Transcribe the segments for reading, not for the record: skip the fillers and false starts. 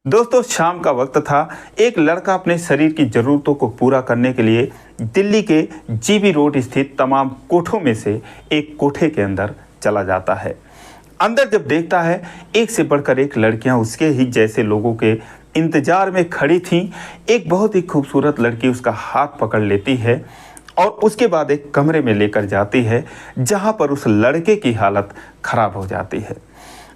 दोस्तों शाम का वक्त था। एक लड़का अपने शरीर की ज़रूरतों को पूरा करने के लिए दिल्ली के जीबी रोड स्थित तमाम कोठों में से एक कोठे के अंदर चला जाता है। अंदर जब देखता है एक से बढ़कर एक लड़कियां उसके ही जैसे लोगों के इंतजार में खड़ी थीं। एक बहुत ही खूबसूरत लड़की उसका हाथ पकड़ लेती है और उसके बाद एक कमरे में लेकर जाती है जहां पर उस लड़के की हालत खराब हो जाती है।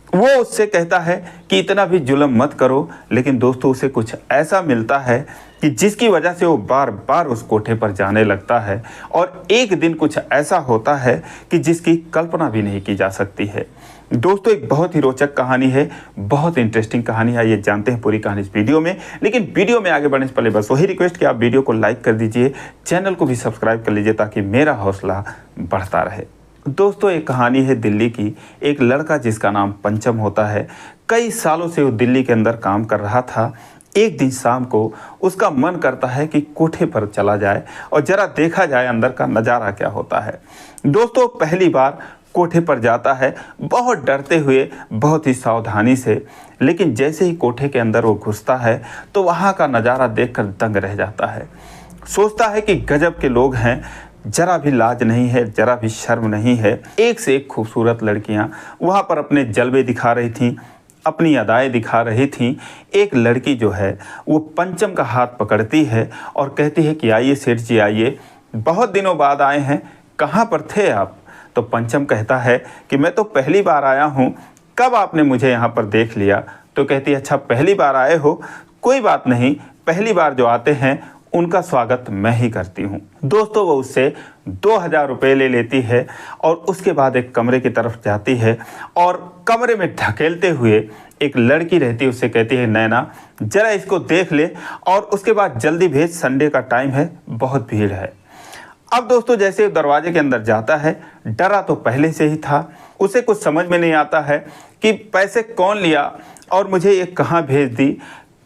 वो उससे कहता है कि इतना भी जुल्म मत करो, लेकिन दोस्तों उसे कुछ ऐसा मिलता है कि जिसकी वजह से वो बार बार उस कोठे पर जाने लगता है और एक दिन कुछ ऐसा होता है कि जिसकी कल्पना भी नहीं की जा सकती है। दोस्तों एक बहुत ही रोचक कहानी है, बहुत इंटरेस्टिंग कहानी है। ये जानते हैं पूरी कहानी इस वीडियो में, लेकिन वीडियो में आगे बढ़ने से पहले बस वही रिक्वेस्ट कि आप वीडियो को लाइक कर दीजिए, चैनल को भी सब्सक्राइब कर लीजिए ताकि मेरा हौसला बढ़ता रहे। दोस्तों एक कहानी है दिल्ली की। एक लड़का जिसका नाम पंचम होता है, कई सालों से वो दिल्ली के अंदर काम कर रहा था। एक दिन शाम को उसका मन करता है कि कोठे पर चला जाए और ज़रा देखा जाए अंदर का नज़ारा क्या होता है। दोस्तों पहली बार कोठे पर जाता है, बहुत डरते हुए, बहुत ही सावधानी से, लेकिन जैसे ही कोठे के अंदर वो घुसता है तो वहाँ का नज़ारा देखकर दंग रह जाता है। सोचता है कि गजब के लोग हैं, जरा भी लाज नहीं है, जरा भी शर्म नहीं है। एक से एक खूबसूरत लड़कियां वहाँ पर अपने जलवे दिखा रही थीं, अपनी अदाएँ दिखा रही थीं। एक लड़की जो है वो पंचम का हाथ पकड़ती है और कहती है कि आइए सेठ जी आइए, बहुत दिनों बाद आए हैं, कहाँ पर थे आप? तो पंचम कहता है कि मैं तो पहली बार आया हूँ, कब आपने मुझे यहाँ पर देख लिया? तो कहती है अच्छा पहली बार आए हो, कोई बात नहीं, पहली बार जो आते हैं उनका स्वागत मैं ही करती हूँ। दोस्तों वो उससे 2000 रुपये ले लेती है और उसके बाद एक कमरे की तरफ जाती है और कमरे में ढकेलते हुए एक लड़की रहती है, उससे कहती है नैना जरा इसको देख ले और उसके बाद जल्दी भेज, संडे का टाइम है, बहुत भीड़ है। अब दोस्तों जैसे दरवाजे के अंदर जाता है, डरा तो पहले से ही था, उसे कुछ समझ में नहीं आता है कि पैसे कौन लिया और मुझे ये कहाँ भेज दी,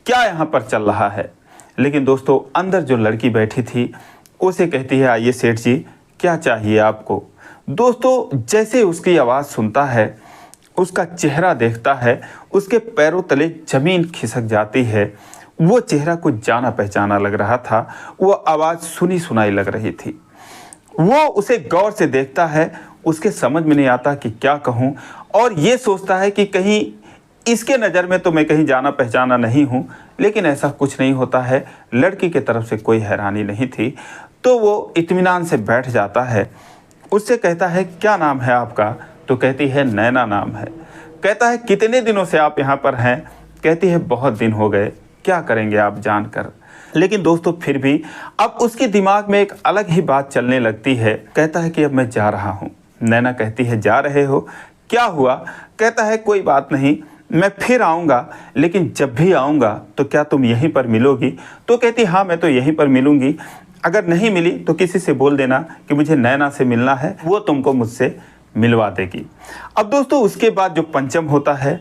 क्या यहाँ पर चल रहा है। लेकिन दोस्तों अंदर जो लड़की बैठी थी उसे कहती है आइए सेठ जी क्या चाहिए आपको। दोस्तों जैसे उसकी आवाज़ सुनता है, उसका चेहरा देखता है, उसके पैरों तले ज़मीन खिसक जाती है। वो चेहरा कुछ जाना पहचाना लग रहा था, वो आवाज़ सुनी सुनाई लग रही थी। वो उसे गौर से देखता है, उसके समझ में नहीं आता कि क्या कहूँ, और ये सोचता है कि कहीं इसके नज़र में तो मैं कहीं जाना पहचाना नहीं हूँ, लेकिन ऐसा कुछ नहीं होता है। लड़की की तरफ से कोई हैरानी नहीं थी, तो वो इत्मीनान से बैठ जाता है। उससे कहता है क्या नाम है आपका? तो कहती है नैना नाम है। कहता है कितने दिनों से आप यहाँ पर हैं? कहती है बहुत दिन हो गए, क्या करेंगे आप जानकर। लेकिन दोस्तों फिर भी अब उसके दिमाग में एक अलग ही बात चलने लगती है। कहता है कि अब मैं जा रहा हूँ। नैना कहती है जा रहे हो, क्या हुआ? कहता है कोई बात नहीं, मैं फिर आऊँगा, लेकिन जब भी आऊँगा तो क्या तुम यहीं पर मिलोगी? तो कहती हाँ मैं तो यहीं पर मिलूँगी, अगर नहीं मिली तो किसी से बोल देना कि मुझे नैना से मिलना है, वो तुमको मुझसे मिलवा देगी। अब दोस्तों उसके बाद जो पंचम होता है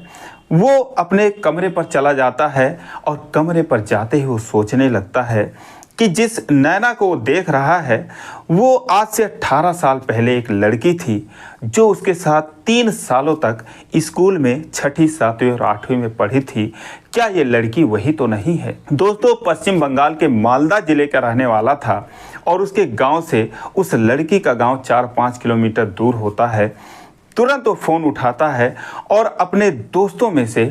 वो अपने कमरे पर चला जाता है और कमरे पर जाते ही वो सोचने लगता है कि जिस नैना को वो देख रहा है वो आज से 18 साल पहले एक लड़की थी जो उसके साथ 3 सालों तक स्कूल में 6ठी, 7वीं और 8वीं में पढ़ी थी। क्या ये लड़की वही तो नहीं है? दोस्तों पश्चिम बंगाल के मालदा जिले का रहने वाला था और उसके गांव से उस लड़की का गांव 4-5 किलोमीटर दूर होता है। तुरंत वो फ़ोन उठाता है और अपने दोस्तों में से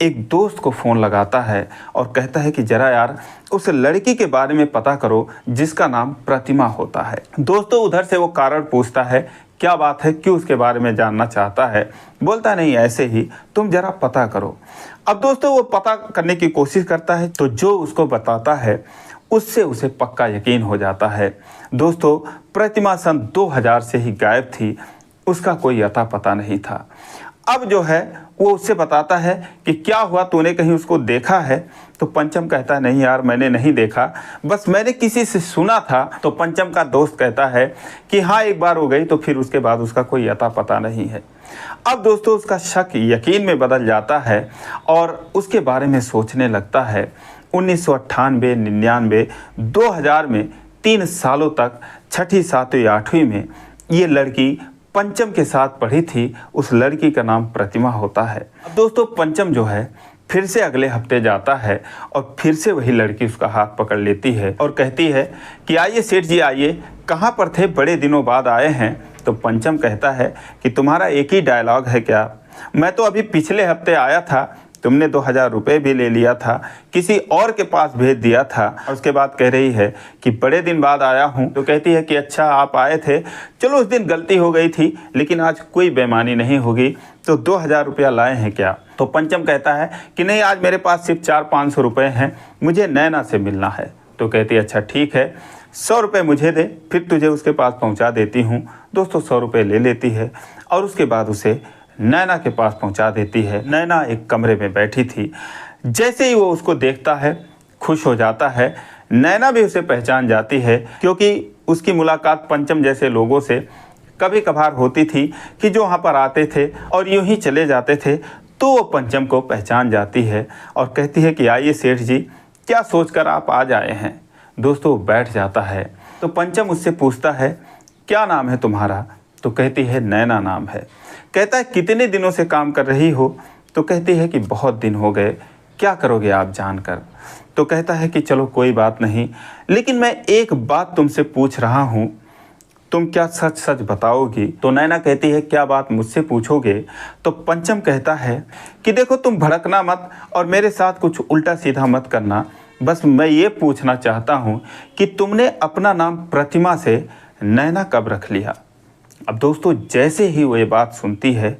एक दोस्त को फ़ोन लगाता है और कहता है कि ज़रा यार उस लड़की के बारे में पता करो जिसका नाम प्रतिमा होता है। दोस्तों उधर से वो कारण पूछता है क्या बात है, क्यों उसके बारे में जानना चाहता है? बोलता नहीं ऐसे ही, तुम ज़रा पता करो। अब दोस्तों वो पता करने की कोशिश करता है तो जो उसको बताता है उससे उसे पक्का यकीन हो जाता है। दोस्तों प्रतिमा सन 2000 से ही गायब थी, उसका कोई अता पता नहीं था। अब जो है वो उससे बताता है कि क्या हुआ, तूने कहीं उसको देखा है? तो पंचम कहता है नहीं यार मैंने नहीं देखा, बस मैंने किसी से सुना था। तो पंचम का दोस्त कहता है कि हाँ एक बार हो गई, तो फिर उसके बाद उसका कोई अता पता नहीं है। अब दोस्तों उसका शक यकीन में बदल जाता है और उसके बारे में सोचने लगता है। 1998, 99, 2000 में 3 सालों तक 6ठी, 7वीं, 8वीं में ये लड़की पंचम के साथ पढ़ी थी। उस लड़की का नाम प्रतिमा होता है। अब दोस्तों पंचम जो है फिर से अगले हफ्ते जाता है और फिर से वही लड़की उसका हाथ पकड़ लेती है और कहती है कि आइए सेठ जी आइए, कहाँ पर थे, बड़े दिनों बाद आए हैं। तो पंचम कहता है कि तुम्हारा एक ही डायलॉग है क्या, मैं तो अभी पिछले हफ्ते आया था, तुमने 2000 रुपये भी ले लिया था, किसी और के पास भेज दिया था। और उसके बाद कह रही है कि बड़े दिन बाद आया हूँ। तो कहती है कि अच्छा आप आए थे, चलो उस दिन गलती हो गई थी, लेकिन आज कोई बेईमानी नहीं होगी, तो 2000 रुपया लाए हैं क्या। तो पंचम कहता है कि नहीं, आज मेरे पास सिर्फ 400-500 रुपये हैं, मुझे नैना से मिलना है। तो कहती है अच्छा ठीक है, 100 रुपये मुझे दे, फिर तुझे उसके पास पहुँचा देती हूँ। दोस्तों 100 रुपये ले लेती है और उसके बाद उसे नैना के पास पहुंचा देती है। नैना एक कमरे में बैठी थी, जैसे ही वो उसको देखता है खुश हो जाता है। नैना भी उसे पहचान जाती है, क्योंकि उसकी मुलाकात पंचम जैसे लोगों से कभी कभार होती थी कि जो वहाँ पर आते थे और यूं ही चले जाते थे। तो वो पंचम को पहचान जाती है और कहती है कि आइए सेठ जी, क्या सोचकर आप आज आए हैं। दोस्तों बैठ जाता है। तो पंचम उससे पूछता है क्या नाम है तुम्हारा। तो कहती है नैना नाम है। कहता है कितने दिनों से काम कर रही हो। तो कहती है कि बहुत दिन हो गए, क्या करोगे आप जानकर। तो कहता है कि चलो कोई बात नहीं, लेकिन मैं एक बात तुमसे पूछ रहा हूँ, तुम क्या सच सच बताओगी। तो नैना कहती है क्या बात मुझसे पूछोगे। तो पंचम कहता है कि देखो तुम भड़कना मत और मेरे साथ कुछ उल्टा सीधा मत करना, बस मैं ये पूछना चाहता हूँ कि तुमने अपना नाम प्रतिमा से नैना कब रख लिया। अब दोस्तों जैसे ही वो ये बात सुनती है,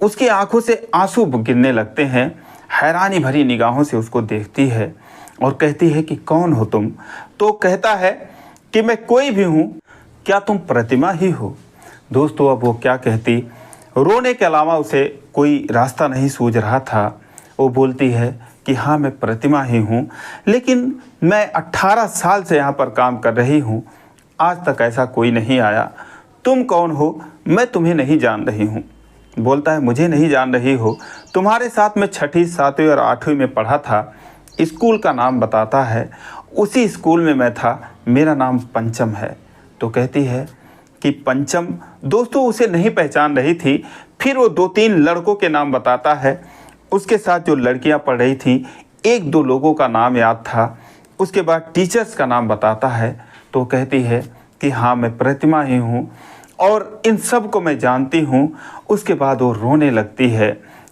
उसकी आंखों से आंसू गिरने लगते हैं। हैरानी भरी निगाहों से उसको देखती है और कहती है कि कौन हो तुम। तो कहता है कि मैं कोई भी हूँ, क्या तुम प्रतिमा ही हो। दोस्तों अब वो क्या कहती, रोने के अलावा उसे कोई रास्ता नहीं सूझ रहा था। वो बोलती है कि हाँ मैं प्रतिमा ही हूँ, लेकिन मैं 18 साल से यहाँ पर काम कर रही हूँ, आज तक ऐसा कोई नहीं आया। तुम कौन हो, मैं तुम्हें नहीं जान रही हूँ। बोलता है मुझे नहीं जान रही हो, तुम्हारे साथ मैं 6ठी 7वीं और 8वीं में पढ़ा था। स्कूल का नाम बताता है, उसी स्कूल में मैं था, मेरा नाम पंचम है। तो कहती है कि पंचम। दोस्तों उसे नहीं पहचान रही थी। फिर वो 2-3 लड़कों के नाम बताता है, उसके साथ जो लड़कियां पढ़ रही थी 1-2 लोगों का नाम याद था। उसके बाद टीचर्स का नाम बताता है। तो कहती है कि हाँ मैं प्रतिमा ही हूँ और इन सब को मैं जानती हूँ। उसके बाद वो रोने लगती है,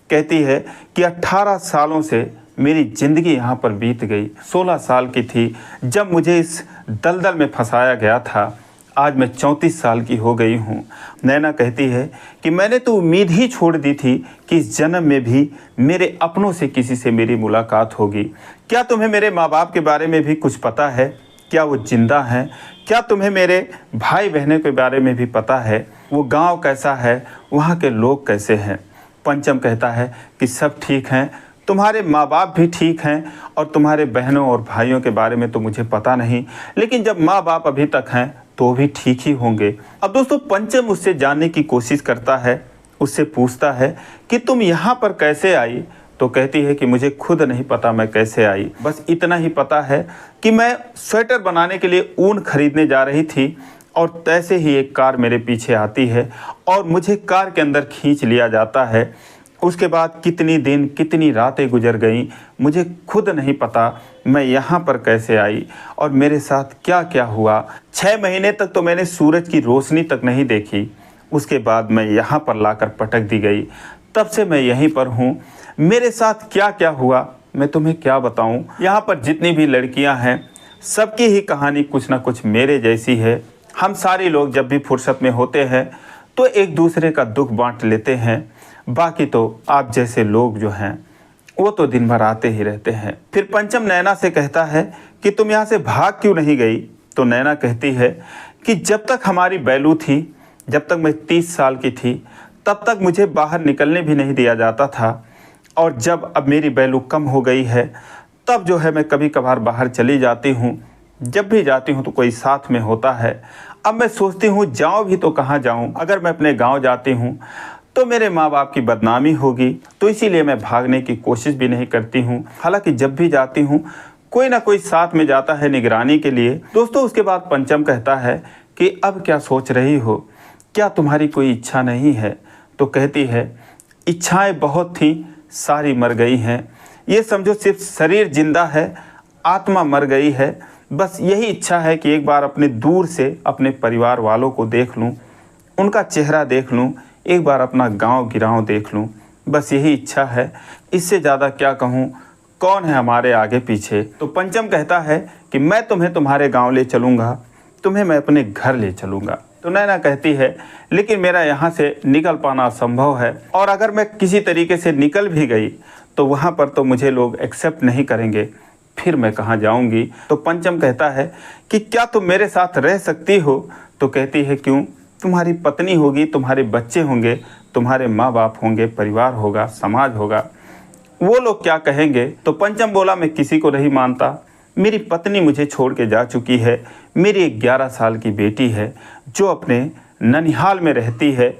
कहती है कि 18 सालों से मेरी ज़िंदगी यहाँ पर बीत गई। 16 साल की थी जब मुझे इस दलदल में फंसाया गया था, आज मैं 34 साल की हो गई हूँ। नैना कहती है कि मैंने तो उम्मीद ही छोड़ दी थी कि इस जन्म में भी मेरे अपनों से किसी से मेरी मुलाकात होगी। क्या तुम्हें मेरे माँ बाप के बारे में भी कुछ पता है, क्या वो जिंदा हैं, क्या तुम्हें मेरे भाई बहनों के बारे में भी पता है, वो गांव कैसा है, वहाँ के लोग कैसे हैं। पंचम कहता है कि सब ठीक हैं, तुम्हारे माँ बाप भी ठीक हैं और तुम्हारे बहनों और भाइयों के बारे में तो मुझे पता नहीं, लेकिन जब माँ बाप अभी तक हैं तो भी ठीक ही होंगे। अब दोस्तों पंचम उससे जानने की कोशिश करता है, उससे पूछता है कि तुम यहाँ पर कैसे आई। तो कहती है कि मुझे खुद नहीं पता मैं कैसे आई, बस इतना ही पता है कि मैं स्वेटर बनाने के लिए ऊन खरीदने जा रही थी और तैसे ही एक कार मेरे पीछे आती है और मुझे कार के अंदर खींच लिया जाता है। उसके बाद कितनी दिन कितनी रातें गुजर गईं, मुझे खुद नहीं पता मैं यहाँ पर कैसे आई और मेरे साथ क्या क्या हुआ। 6 महीने तक तो मैंने सूरज की रोशनी तक नहीं देखी, उसके बाद मैं यहाँ पर लाकर पटक दी गई, तब से मैं यहीं पर हूँ। मेरे साथ क्या क्या हुआ मैं तुम्हें क्या बताऊँ। यहाँ पर जितनी भी लड़कियाँ हैं सबकी ही कहानी कुछ ना कुछ मेरे जैसी है। हम सारे लोग जब भी फुर्सत में होते हैं तो एक दूसरे का दुख बांट लेते हैं। बाकी तो आप जैसे लोग जो हैं वो तो दिन भर आते ही रहते हैं। फिर पंचम नैना से कहता है कि तुम यहाँ से भाग क्यों नहीं गई। तो नैना कहती है कि जब तक हमारी बैलू थी, जब तक मैं 30 साल की थी, तब तक मुझे बाहर निकलने भी नहीं दिया जाता था, और जब अब मेरी बैलू कम हो गई है तब जो है मैं कभी कभार बाहर चली जाती हूँ। जब भी जाती हूँ तो कोई साथ में होता है। अब मैं सोचती हूँ जाऊँ भी तो कहाँ जाऊँ, अगर मैं अपने गांव जाती हूँ तो मेरे माँ बाप की बदनामी होगी, तो इसीलिए मैं भागने की कोशिश भी नहीं करती हूँ। हालांकि जब भी जाती हूँ कोई ना कोई साथ में जाता है निगरानी के लिए। दोस्तों उसके बाद पंचम कहता है कि अब क्या सोच रही हो, क्या तुम्हारी कोई इच्छा नहीं है। तो कहती है इच्छाएं बहुत थी, सारी मर गई हैं, ये समझो सिर्फ शरीर जिंदा है, आत्मा मर गई है। बस यही इच्छा है कि एक बार अपने दूर से अपने परिवार वालों को देख लूँ, उनका चेहरा देख लूँ, एक बार अपना गांव गिरांव देख लूँ। बस यही इच्छा है, इससे ज़्यादा क्या कहूँ, कौन है हमारे आगे पीछे। तो पंचम कहता है कि मैं तुम्हें तुम्हारे गांव ले चलूँगा, तुम्हें मैं अपने घर ले चलूँगा। तो नैना कहती है लेकिन मेरा यहाँ से निकल पाना असंभव है, और अगर मैं किसी तरीके से निकल भी गई तो वहाँ पर तो मुझे लोग एक्सेप्ट नहीं करेंगे, फिर मैं कहाँ जाऊँगी। तो पंचम कहता है कि क्या तुम मेरे साथ रह सकती हो। तो कहती है क्यों, तुम्हारी पत्नी होगी, तुम्हारे बच्चे होंगे, तुम्हारे माँ बाप होंगे, परिवार होगा, समाज होगा, वो लोग क्या कहेंगे। तो पंचम बोला मैं किसी को नहीं मानता, मेरी पत्नी मुझे छोड़ के जा चुकी है, मेरी 11 साल की बेटी है जो अपने ननिहाल में रहती है,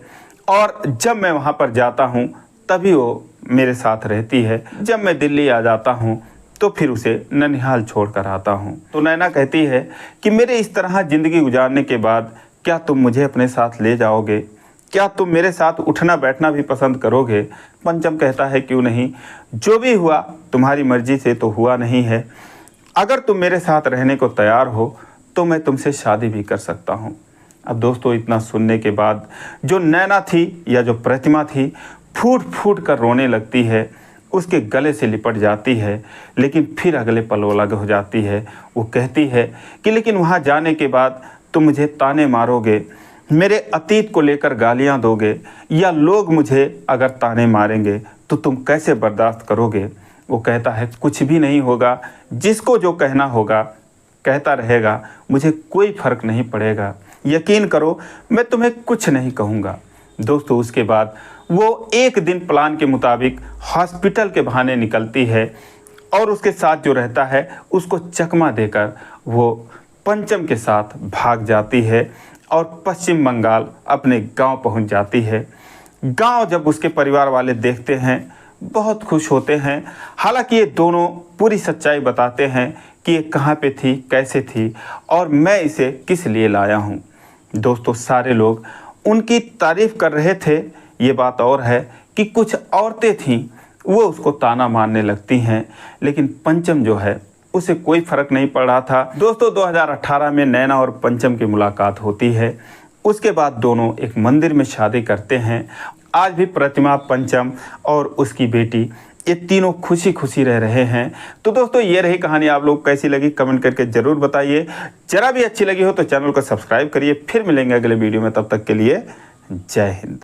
और जब मैं वहाँ पर जाता हूँ तभी वो मेरे साथ रहती है, जब मैं दिल्ली आ जाता हूँ तो फिर उसे ननिहाल छोड़ कर आता हूँ। तो नैना कहती है कि मेरे इस तरह ज़िंदगी गुजारने के बाद क्या तुम मुझे अपने साथ ले जाओगे, क्या तुम मेरे साथ उठना बैठना भी पसंद करोगे। पंचम कहता है क्यों नहीं, जो भी हुआ तुम्हारी मर्जी से तो हुआ नहीं है, अगर तुम मेरे साथ रहने को तैयार हो तो मैं तुमसे शादी भी कर सकता हूँ। अब दोस्तों इतना सुनने के बाद जो नैना थी या जो प्रतिमा थी फूट फूट कर रोने लगती है, उसके गले से लिपट जाती है, लेकिन फिर अगले पल अलग हो जाती है। वो कहती है कि लेकिन वहाँ जाने के बाद तुम मुझे ताने मारोगे, मेरे अतीत को लेकर गालियाँ दोगे, या लोग मुझे अगर ताने मारेंगे तो तुम कैसे बर्दाश्त करोगे। वो कहता है कुछ भी नहीं होगा, जिसको जो कहना होगा कहता रहेगा, मुझे कोई फ़र्क नहीं पड़ेगा, यकीन करो मैं तुम्हें कुछ नहीं कहूँगा। दोस्तों उसके बाद वो एक दिन प्लान के मुताबिक हॉस्पिटल के बहाने निकलती है, और उसके साथ जो रहता है उसको चकमा देकर वो पंचम के साथ भाग जाती है और पश्चिम बंगाल अपने गांव पहुंच जाती है। गांव जब उसके परिवार वाले देखते हैं बहुत खुश होते हैं। हालांकि ये दोनों पूरी सच्चाई बताते हैं कि ये कहाँ पे थी, कैसे थी, और मैं इसे किस लिए लाया हूँ। दोस्तों सारे लोग उनकी तारीफ़ कर रहे थे। ये बात और है कि कुछ औरतें थीं वो उसको ताना मारने लगती हैं, लेकिन पंचम जो है उसे कोई फ़र्क नहीं पड़ रहा था। दोस्तों 2018 में नैना और पंचम की मुलाकात होती है। उसके बाद दोनों एक मंदिर में शादी करते हैं। आज भी प्रतिमा, पंचम और उसकी बेटी ये तीनों खुशी खुशी रह रहे हैं। तो दोस्तों ये रही कहानी, आप लोग कैसी लगी कमेंट करके ज़रूर बताइए। ज़रा भी अच्छी लगी हो तो चैनल को सब्सक्राइब करिए। फिर मिलेंगे अगले वीडियो में, तब तक के लिए जय हिंद।